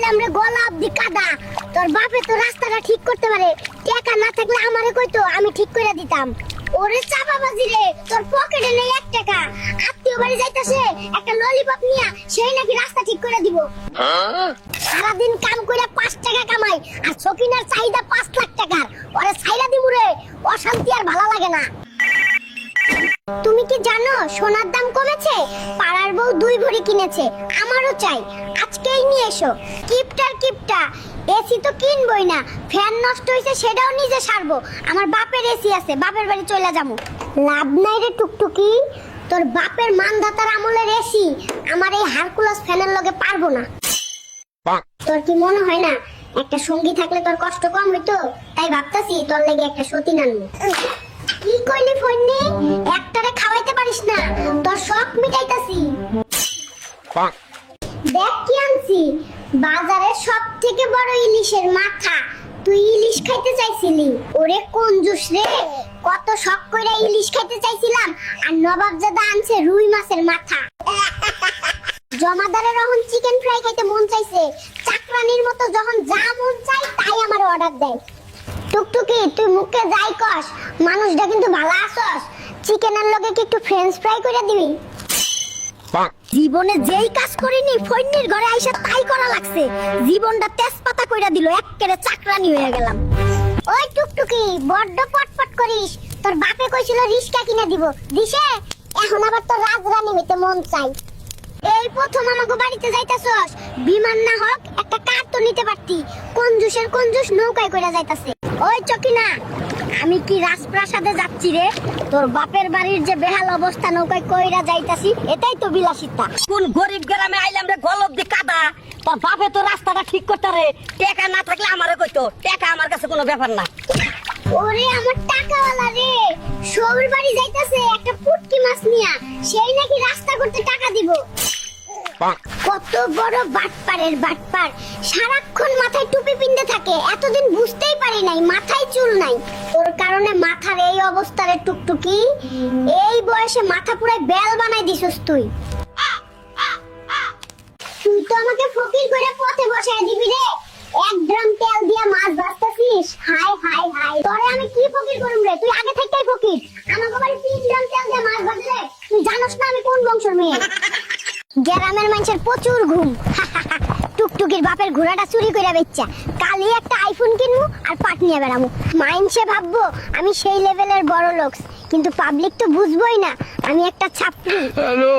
আইলাম রে গলা অব্দি কাদা। তোর বাপে তো রাস্তাটা ঠিক করতে পারে, টাকা না থাকলে আমারে কইতো, আমি ঠিক করে দিতাম। ওরে চাপাবাজি রে, তোর পকেটে নেই 1 টাকা, আত্মীয় বাড়ি যাইতাছে একটা ললিপপ নিয়া সেই নাকি রাস্তা ঠিক করে দিব। সারাদিন কাম করে 5 টাকা কামাই, আর সকিনার চাহিদা 5 লাখ টাকার। ওরে ছাইরা দিমু রে, অশান্তি আর ভালো লাগে না। তুমি কি জানো সোনার দাম কমেছে? পাড়ার বউ 2 ভরি কিনেছে, আমারও চাই, আজকেই নিয়ে এসো। কিপটা এসি তো কিনবই না, ফ্যান নষ্ট হইছে সেটাও নিজে সারবো। আমার বাপের এসি আছে, বাপের বাড়ি চলে যাবো। লাভ নাই রে টুকটুকি, তোর বাপের মানধাতার আমলের এসি আমার এই হারকুলাস ফ্যানের লগে পারবো না। তোর কি মনে হয় না একটা সঙ্গী থাকলে তোর কষ্ট কম হইতো? তাই ভাবতাছি তোর লাগি একটা সতীন আনবো। কি কইলি ফন্নি? একটারে খাওয়াইতে পারিস না, তোর শখ মিটাইতাছি। দেখ কি আনছি, বাজারে সবথেকে বড় ইলিশের মাথা। তুই ইলিশ খাইতে চাইছিলি, ওরে কঞ্জুস রে, কত শখ কইরা ইলিশ খাইতে চাইছিলাম, আর নবাবজাদা আনছে রুই মাছের মাথা। জমাদারের যখন চিকেন ফ্রাই খাইতে মন চাইছে, চাকরানির মতো যখন যা মন চাই তাই আমার অর্ডার দেয়। টুকটুকি তুই মুখে যাই কস, মানুষটা কিন্তু ভালো আছস। চিকেনের লগে কি একটু ফ্রেঞ্চ ফ্রাই কইরা দিবি? জীবনে যেই কাজ করিনি ফইন্নির ঘরে আইসা তাই করা লাগছে, জীবনটা তেজপাতা কইরা দিল, এক্কেরে চাকরানি হয়ে গেলাম। ওই টুকটুকি বড্ড পটপট করিস, তোর বাপে কইছিল রিস্কা কিনে দিব, দিছে? এখন আবার তোর রাজরানী হইতে মন চাই। এই প্রথম আমাকে বাড়িতে যাইতাছস, বিমান না হোক একটা কার তো নিতে পারতি। কঞ্জুসের কঞ্জুস নৌকায় কইরা যাইতাছে। ওই চকিনা, আমি কি রাজপ্রাসাদে যাচ্ছি রে? তোর বাপের বাড়ির যে বেহাল অবস্থা, নৌকায় কইরা যাইতাছি, এটাই তো বিলাসিতা। কোন গরিব গ্রামে আইলাম রে গলব দি কাদা, তোর বাপে তো রাস্তাটা ঠিক করতে রে, টাকা না থাকলে আমারে কইতো, টাকা আমার কাছে কোনো ব্যাপার না। ওরে আমার টাকাওয়ালা রে, সৌর বাড়ি যাইতাছে একটা পুটকি মাছ নিয়া, সেই নাকি রাস্তা করতে টাকা দিব। কত বড় বাটপারের বাটপার, সারাক্ষণ মাথায় টুপি পিনতে থাকে, এতদিন বুঝতেই পারি নাই মাথায় চুল নাই। তোর কারণে মাথার এই অবস্থা রে টুকটুকি, এই বয়সে মাথা পুরাই বেল বানাই দিছস তুই। তুই তো আমাকে ফকির করে পথে বসায় দিবি রে, 1 ড্রাম তেল দিয়া মাছ ভাজতাছিস। হাই হাই হাই, তোরে আমি কি ফকির করুম রে? তুই আগে থেকেই ফকির, আমাকে বাড়ি 3 ড্রাম তেল দিয়া মাছ ভাজলে তুই জানোস না আমি কোন বংশের মেয়ে। গ্রামের মানুষের প্রচুর ঘুম, টুকটুকির বাপের ঘোড়াটা চুরি কইরা বেচ্চা, কালই একটা আইফোন কিনবো আর পাট নিয়ে বেড়াবো। মাইন্ডসে ভাববো আমি সেই লেভেলের বড় লোক, কিন্তু পাবলিক তো বুঝবোই না আমি একটা ছাপড়ি। হ্যালো